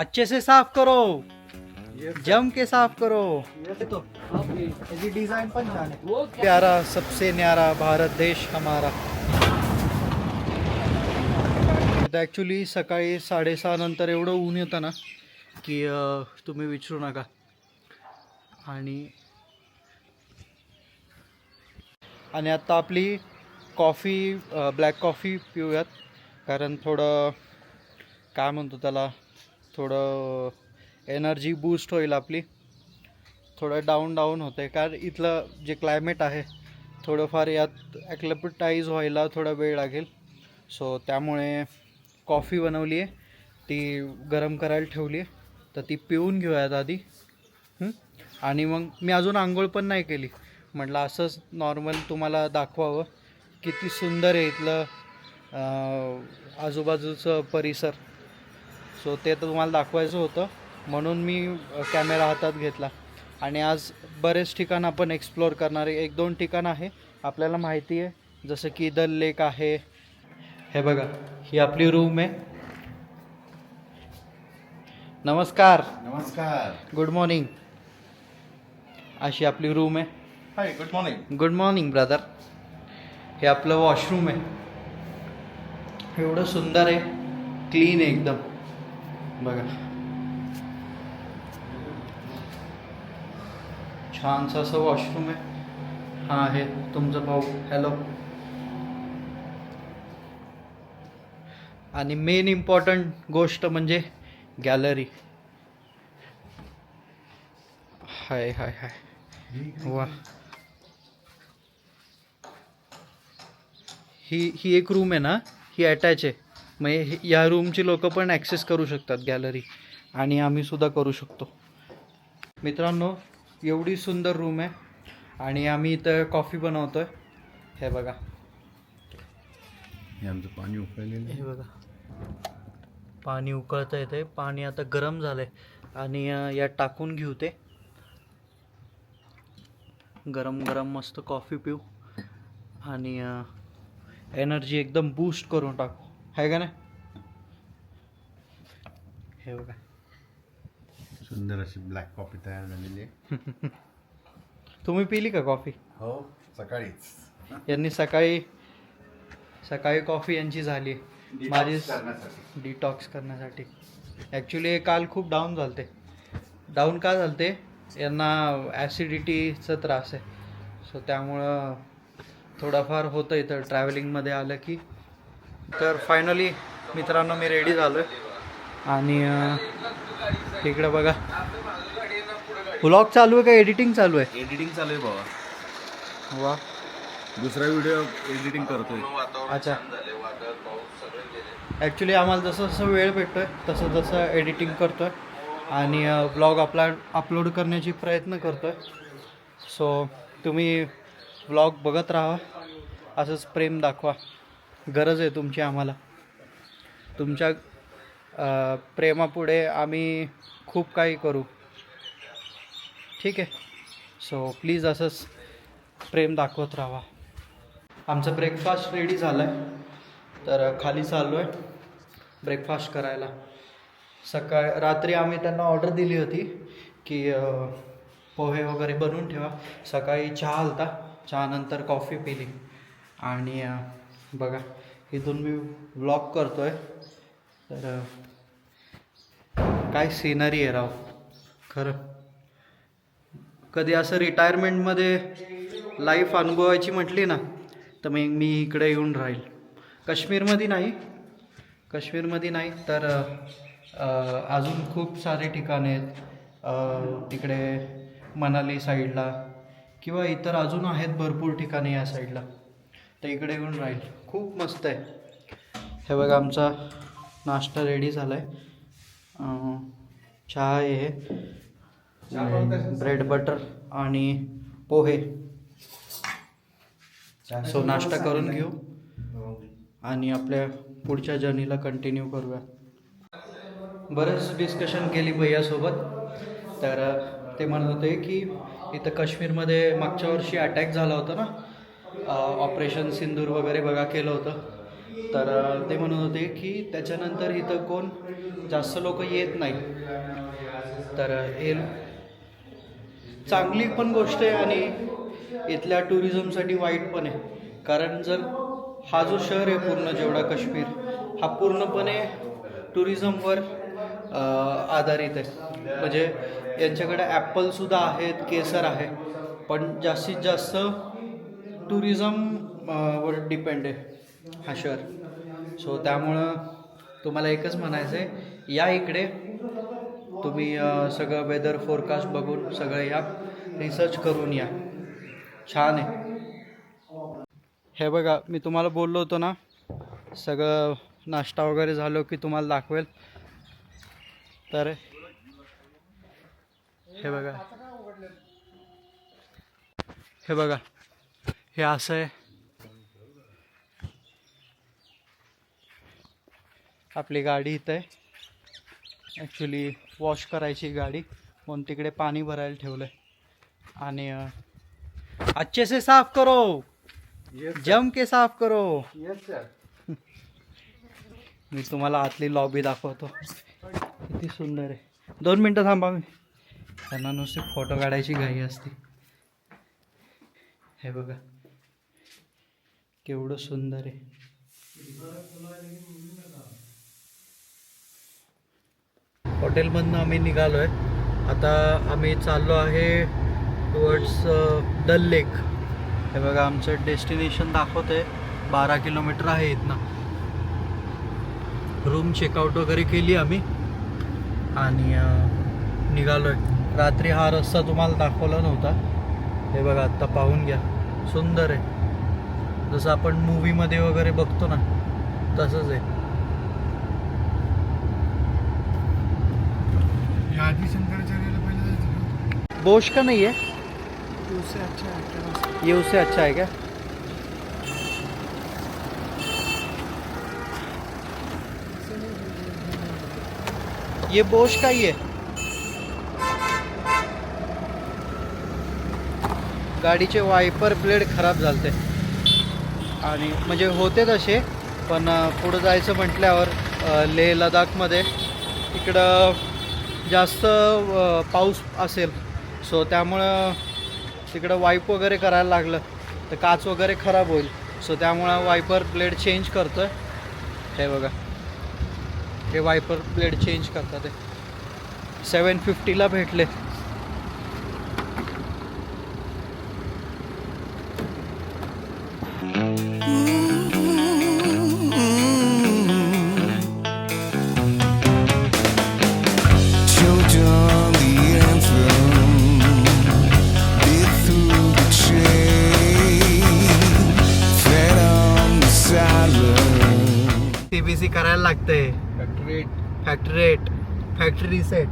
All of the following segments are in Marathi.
अच्छे से साफ करो, ये जम के साफ करो। ये तो याची डिझाईन पण छान आहे. प्यारा सबसे न्यारा भारत देश हमारा. ॲक्च्युली सकाळी 6:30 नंतर एवढं ऊन येतं ना की तुम्ही विचारू नका. आणि आता आपली कॉफी, ब्लॅक कॉफी पिऊयात. कारण थोडं काय म्हणतो त्याला, थोडं एनर्जी बूस्ट होईल आपली. थोडं डाऊन होतं आहे कारण इथलं जे क्लायमेट आहे थोडंफार यात ॲक्लेपटाईज व्हायला थोडा वेळ लागेल. सो त्यामुळे कॉफी बनवली आहे, ती गरम करायला ठेवली आहे, तर ती पिऊन घेऊयात आधी. आणि मग मी अजून आंघोळ पण नाही केली. म्हटलं असंच नॉर्मल तुम्हाला दाखवावं किती सुंदर आहे इथलं आजूबाजूचं परिसर. सो ते तर तुम्हाला दाखवायचं होतं म्हणून मी कॅमेरा हातात घेतला. आणि आज बरेच ठिकाण आपण एक्सप्लोअर करणार आहे. 1-2 ठिकाण आहे आपल्याला माहिती आहे, जसं की दल लेक आहे. हे बघा, ही आपली रूम आहे. नमस्कार, नमस्कार. Good morning. अशी आपली रूम आहे. Hi, good morning. Good morning brother. हे आपलं वॉशरूम आहे. एवढं सुंदर आहे, क्लीन आहे एकदम. बघा, छानसं असं वॉशरूम आहे. हा आहे तुमचा भाऊ. हॅलो. आणि मेन इम्पॉर्टंट गोष्ट म्हणजे गॅलरी. हाय हाय हाय, वा. ही एक रूम आहे ना, ही अटॅच आहे. म्हणजे या रूमची लोक पण ॲक्सेस करू शकतात गॅलरी, आणि आम्ही सुद्धा करू शकतो. मित्रांनो, एवढी सुंदर रूम आहे. आणि आम्ही इथं कॉफी बनवतोय. हे बघा, हे आमचं पाणी उकळलेलं हे बघा, पाणी उकळतं येते. पाणी आता गरम झालंय आणि यात टाकून घेऊ ते. गरम गरम मस्त कॉफी पिऊ आणि एनर्जी एकदम बूस्ट करून टाकू, आहे का नाही? हे बघा, सुंदर अशी ब्लॅक कॉफी तयार झालेली आहे. तुम्ही पिली का कॉफी? हो, सकाळीच. यांनी सकाळी सकाळी कॉफी यांची झाली. माझी करण्यासाठी. डिटॉक्स करण्यासाठी. ॲक्च्युली काल खूप डाऊन झालते. डाऊन का झालते, यांना ॲसिडिटीचा त्रास आहे. सो त्यामुळं थोडाफार होतं इथं ट्रॅव्हलिंगमध्ये आलं की. तर फायनली मित्रांनो, मी रेडी झालो आहे. आणि इकडे बघा, व्लॉग चालू आहे का एडिटिंग चालू आहे? एडिटिंग चालू आहे बाबा. वा, दुसरा व्हिडिओ एडिटिंग करतोय. अच्छा. ॲक्च्युली आम्हाला जसं जसं वेळ भेटतो आहे तसं तसं एडिटिंग करतो आहे आणि ब्लॉग अपलोड करण्याची प्रयत्न करतो आहे. सो तुम्ही व्लॉग बघत राहा, असंच प्रेम दाखवा. गरज आहे तुमची आम्हाला. तुमच्या प्रेमापुढे आम्ही खूप काही करू, ठीक आहे? सो प्लीज असंच प्रेम दाखवत राहा. आमचं ब्रेकफास्ट रेडी झालं आहे, तर खाली चाललो आहे ब्रेकफास्ट करायला. रात्री आम्ही त्यांना ऑर्डर दिली होती की पोहे वगैरे बनवून ठेवा. सकाळी चहा आलता, चहानंतर कॉफी पिली. आणि बघा, इथून मी व्लॉग करतो आहे. तर काय सिनरी आहे राव, खरं. कधी असं रिटायरमेंटमध्ये लाईफ अनुभवायची म्हटली ना, तर मग मी इकडे येऊन राहील. काश्मीरमध्ये नाही तर अजून खूप सारे ठिकाणे आहेत तिकडे मनाली साईडला, किंवा इतर अजून आहेत भरपूर ठिकाणे या साईडला. तर इकडे येऊन राहील. खूप मस्त आहे. हे बघा, आमचा नाश्ता रेडी झाला आहे. चहा आहे, ब्रेड बटर आणि पोहे. सो नाश्ता करून घेऊ आणि आपल्या पुढच्या जर्नीला कंटिन्यू करूया. बरंच डिस्कशन केली भैयासोबत. तर ते म्हणत होते की इथं काश्मीरमध्ये मागच्या वर्षी अटॅक झाला होता ना, ऑपरेशन सिंदूर वगैरे बघा केलं होतं. तर ते म्हणत होते की त्याच्यानंतर इथं कोण जास्त लोक येत नाही. तर हे चांगली पण गोष्ट आहे आणि इथल्या टुरिझमसाठी वाईट पण आहे. कारण जर हा जो शहर आहे पूर्ण जेवढा काश्मीर हा पूर्णपणे टुरिझमवर आधारित आहे. म्हणजे यांच्याकडे ॲपलसुद्धा आहेत, केसर आहे, पण जास्तीत जास्त टुरिझम वर डिपेंड आहे हा शहर. सो त्यामुळं तुम्हाला एकच म्हणायचं आहे, या इकडे तुम्ही सगळं वेदर फोरकास्ट बघून सगळं या रिसर्च करून या. छान आहे. हे बघा मी तुम्हाला बोललो होतो ना सगळं नाश्ता वगैरे झालो की तुम्हाला दाखवेल. तर हे बघा, हे बघा, हे असं आहे. आपली गाडी इथं आहे. ॲक्च्युली वॉश करायची गाडी म्हणून तिकडे पाणी भरायला ठेवलं आहे. आणि अच्छे से साफ करो, जम के साफ करो. मी तुम्हाला आतली लॉबी दाखवतो, किती सुंदर आहे. 2 मिनटं थांबा, मी त्यांना नुसती फोटो काढायची घाई असते. हे बघा केवढं सुंदर आहे. हॉटेलमधनं आम्ही निघालो आहे. आता आम्ही चाललो आहे टुवर्ड्स डल लेक. हे बघा आमचं डेस्टिनेशन दाखवत आहे. 12 किलोमीटर आहे इथनं. रूम चेकआउट वगैरे केली आम्ही आणि निघालो आहे. रात्री हा रस्ता तुम्हाला दाखवला नव्हता. हे बघा आत्ता पाहून घ्या, सुंदर आहे. जसं आपण मूवीमध्ये वगैरे बघतो ना तसंच आहे. आदि शंकराचार्य पहले जायचं. बोश का नहीं है उससे अच्छा है. ये, उससे अच्छा है क्या? ये बोश का ही है. गाडीचे वायपर ब्लेड खराब झालते आणि म्हणजे होते तसे, पण पुढं जायचं म्हटल्यावर लेह लडाखमध्ये इकडं जास्त पाऊस असेल. सो त्यामुळं तिकडं वाईप वगैरे करायला लागलं तर काच वगैरे खराब होईल. सो त्यामुळं वायपर ब्लेड चेंज करतो आहे. हे बघा, हे वायपर ब्लेड चेंज करतात. ते 750ला भेटले. सीबीसी करायला लागते. Factory reset.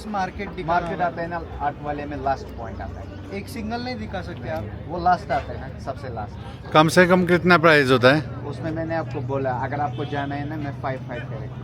मार्केट आता है ना 8 वाले में लास्ट पॉइंट आता है. एक सिंगल नहीं दिखा सकते आप? वो लास्ट आता है ना, सबसे लास्ट. कम से कम कितना प्राइस होता है? उसमें मैंने आपको बोला अगर आपको जाना है ना, मैं 5 करेक्ट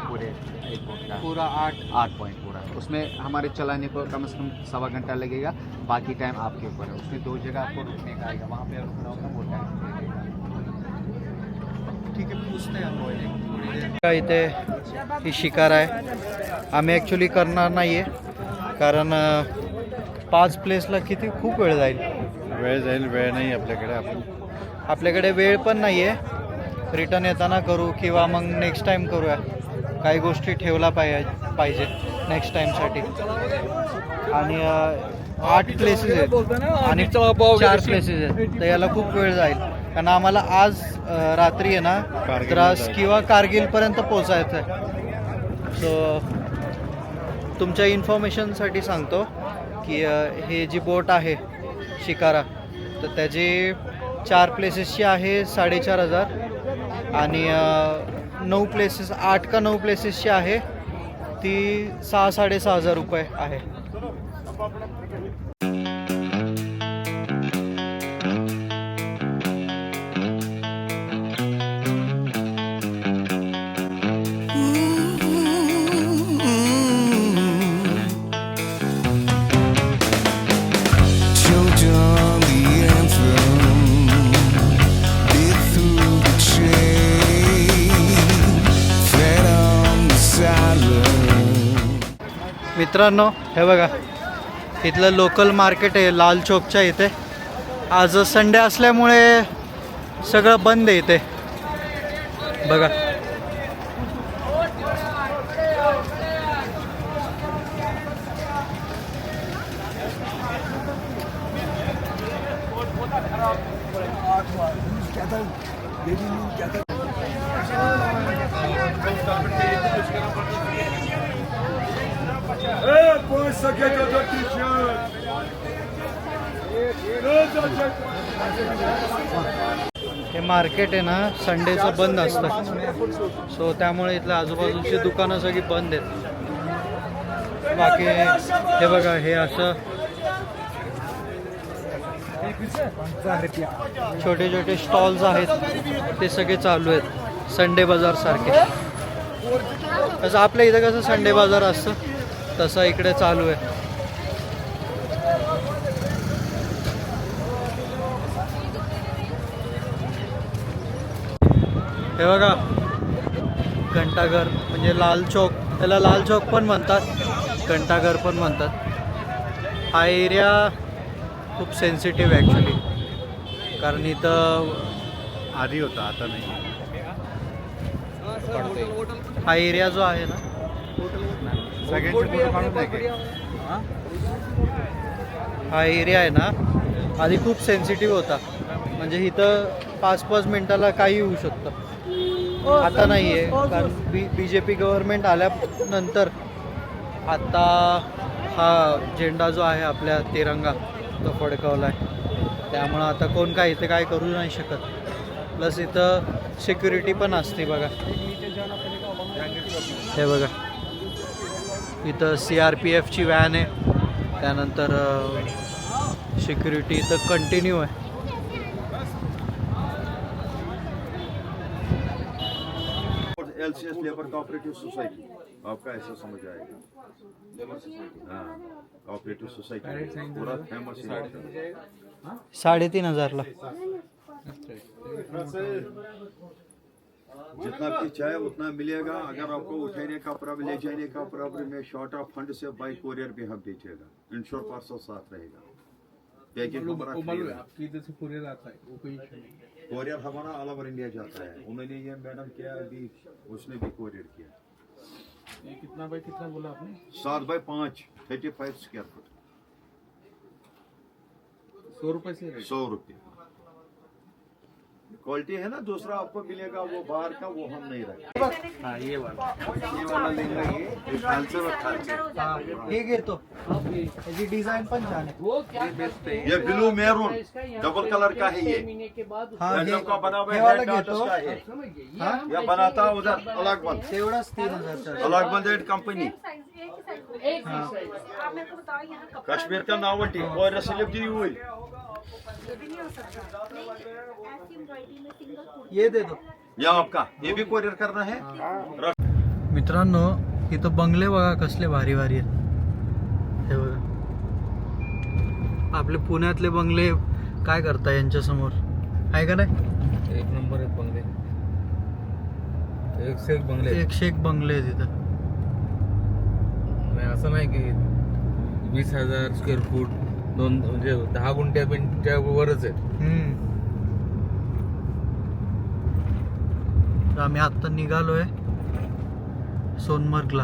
पूरे एक बोट का पूरा 8 8 पूरा. उसमें हमारे चलाने को कम से कम 1.25 घंटा लगेगा. बाकी टाइम आपके ऊपर है. उसमें 2 जगह आपको रुकने का आएगा. वहाँ पे रुकना होगा, वो टाइम लगेगा. ठीक आहे, पूछते हैं आपण. इथे ही शिकार आहे. आम्ही ॲक्च्युली करणार नाही आहे कारण 5 प्लेसला किती खूप वेळ जाईल. वेळ जाईल, वेळ नाही आपल्याकडे. आपल्याकडे वेळ पण नाही आहे. रिटर्न येताना करू किंवा मग नेक्स्ट टाईम करूया. काही गोष्टी ठेवला पाहिजे नेक्स्ट टाईमसाठी. आणि 8 प्लेसेस आहेत आणि 4 प्लेसेस आहेत, तर याला खूप वेळ जाईल. कारण आम्हाला आज रात्री आहे ना द्रास किंवा कारगिलपर्यंत पोचायचं आहे. सो तुमच्या इन्फॉर्मेशनसाठी सांगतो की हे जी बोट आहे शिकारा, तर त्याची 4 प्लेसेसची आहे 4,500 आणि 9 प्लेसेस 8 का 9 प्लेसेसची आहे ती 6,000-6,500 रुपये आहे. मित्रांनो हे बघा, इथलं लोकल मार्केट आहे लाल चौकच्या इथे. आज संडे असल्यामुळे सगळं बंद आहे इथे बघा. हे मार्केट आहे ना संडेचं बंद असतं, सो त्यामुळे इथल्या आजूबाजूची दुकानं सगळी बंद आहेत. बाकी हे बघा, हे असं छोटे छोटे स्टॉल्स आहेत ते सगळे चालू आहेत संडे बाजार सारखे. तसं आपल्या इथं कसं संडे बाजार असतं तसं इकडे चालू आहे. हे बघा, घंटाघर म्हणजे लाल चौक, त्याला लाल चौक पण म्हणतात, घंटाघर पण म्हणतात. हा एरिया खूप सेन्सिटिव्ह आहे ॲक्च्युली, कारण इथं आधी होता, आता नाही. हा एरिया जो आहे ना, सगळ्यांचे फोटो काढून नाही काय? हा एरिया आहे ना आधी खूप सेन्सिटिव्ह होता, म्हणजे इथं 5-5 मिनिटाला काही होऊ शकतं. आता नाही आहे, कारण BJP गव्हर्नमेंट आल्यानंतर आता हा झेंडा जो आहे आपल्या तिरंगा तो फडकवला आहे, त्यामुळं आता कोण काय इथे काय करू नाही शकत. प्लस इथं सिक्युरिटी पण असते बघा. हे बघा, इथं CRPFची व्हॅन आहे, त्यानंतर सिक्युरिटी इथं कंटिन्यू आहे. LCS लेबर कोऑपरेटिव सोसाइटी आपका ऐसा समझ आएगा. हाँ, कोऑपरेटिव सोसाइटी पूरा फेमस है. 3,500 जितना भी चाहे उतना मिलेगा. अगर आपको उठाने का प्रॉब्लम, ले जाने का प्रॉब्लम में शॉर्ट ऑफ फंड से बाई कोरियर भी हम भेजेगा. इंश्योर पार्सल साथ रहेगा. पैकिंग आपकी इधर से कोरियर आता है, वो कोई इशू नहीं. कोरियर हमारा ऑल ओवर इंडिया जाता है. उन्होंने ये मैडम किया अभी, उसने भी कोरियर किया. ये कितना बाय कितना बोला आपने? 7 बाई 5 35 स्क्वायर फुट. 100 रुपए से 100 रुपये. क्वालिटी है ना, दूसरा आपको मिलेगा वो बाहर का, वो हम नहीं रखते. हाँ, ये वाला लेंगे. ये खालसा और खालसा. हे घेतो, याची डिझाइन पण छान आहे. ये ब्लू मैरून डबल कलर का है. ये हा, रैंडम का बना हुआ हे है, वाला टाटा घेतो. का है. हा, ये बनाता उधर अलग बंद, तेवढाच 3,000. अलग बंद एड कंपनी. कश्मीर का नावटी और स्लिप दी हुई. ये दे दो. या आपका ये भी कोरियर करना है. मित्रांनो, इथं बंगले बघा कसले भारी भारी आहेत. हे बघा, आपले पुण्यातले बंगले काय करता यांच्या समोर, आहे का नाही? एक नंबर है बंगले, एक से एक बंगले. 101 बंगले आहेत इथं. नाही असं नाही की 20,000 स्क्वेअर फूट, म्हणजे 10 गुंठ्याच्या वरच आहे. तर आम्ही आत्ता निघालोय सोनमर्गला,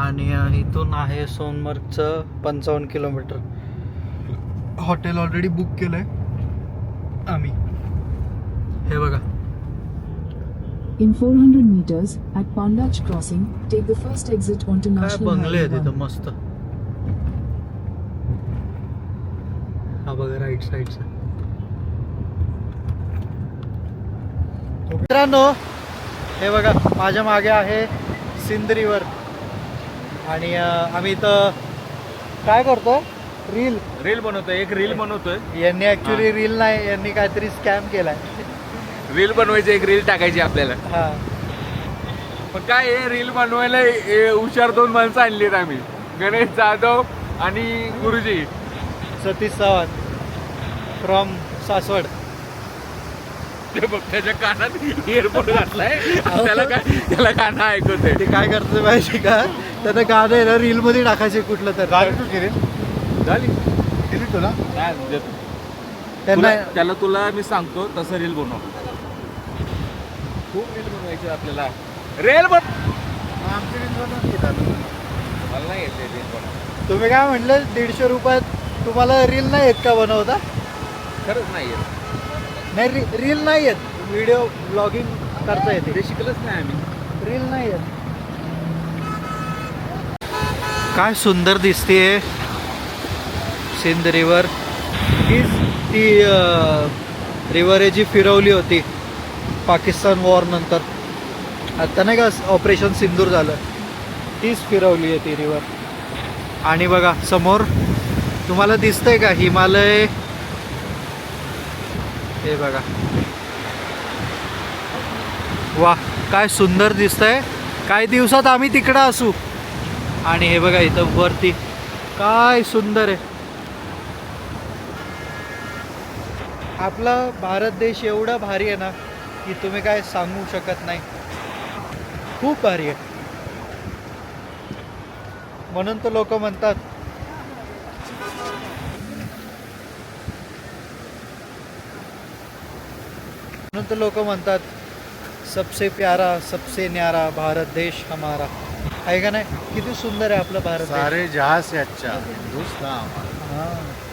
आणि इथून आहे सोनमर्गचं 55 किलोमीटर. हॉटेल ऑलरेडी बुक केलंय आम्ही. हे बघा, In 400 meters, at Pandach crossing, take the first exit onto काय National बंगले आहेत Highway इथं 1. मस्त. हा बघा राईट साईडचा. मित्रांनो, हे बघा माझ्या मागे आहे सिंदरीवर, आणि आम्ही इथं काय करतोय, रील बनवतोय, एक रील बनवतोय. यांनी ऍक्च्युली रील नाही, यांनी काहीतरी स्कॅम केलाय. रील बनवायची, एक रील टाकायची आपल्याला. हा, पण काय आहे, रील बनवायला हुशार 2 माणसं आणलीत आम्ही, गणेश जाधव आणि गुरुजी. सतीश चव्हाण फ्रॉम सासवड. ते बघ त्याच्या कानात एअरपोर्ट घातलाय त्याला गाणं ऐकवते. ते काय करतं माहिती का, त्यांना गाणं आहे ना रीलमध्ये टाकायचे कुठलं तर. झाली दिली तुला त्यांना तुला मी सांगतो तसं रील बनव. खूप रील बनवायची आपल्याला. रील बन आमची रील बनवून मला नाही येते रील बनव. तुम्ही काय म्हटलं 150 रुपयात तुम्हाला रील नाही येत का बनवता? खरंच नाही येत. नाही रील नाही येत, व्हिडिओ ब्लॉगिंग करता येते, ते शिकलंच नाही आम्ही. रील नाही येत. काय सुंदर दिसतेय सिंध रिव्हर. हीच ती रिव्हर आहे जी फिरवली होती पाकिस्तान वॉर नंतर. आता नाही का ऑपरेशन सिंदूर झालं, तीच फिरवली आहे ती रिव्हर. आणि बघा समोर तुम्हाला दिसतंय का हिमालय, हे बघा. वा काय सुंदर दिसतंय. काही दिवसात आम्ही तिकडं असू. आणि हे बघा इथं वरती काय सुंदर आहे. आपला भारत देश एवढा भारी आहे ना की तुम्ही काय सांगू शकत नाही. खूप भारी आहे. म्हणून तर लोक म्हणतात सबसे प्यारा सबसे न्यारा भारत देश हमारा. आहे का नाही? किती सुंदर आहे आपला भारत देश. सारे जहाज से अच्छा हिंदुस्तान हमारा. हां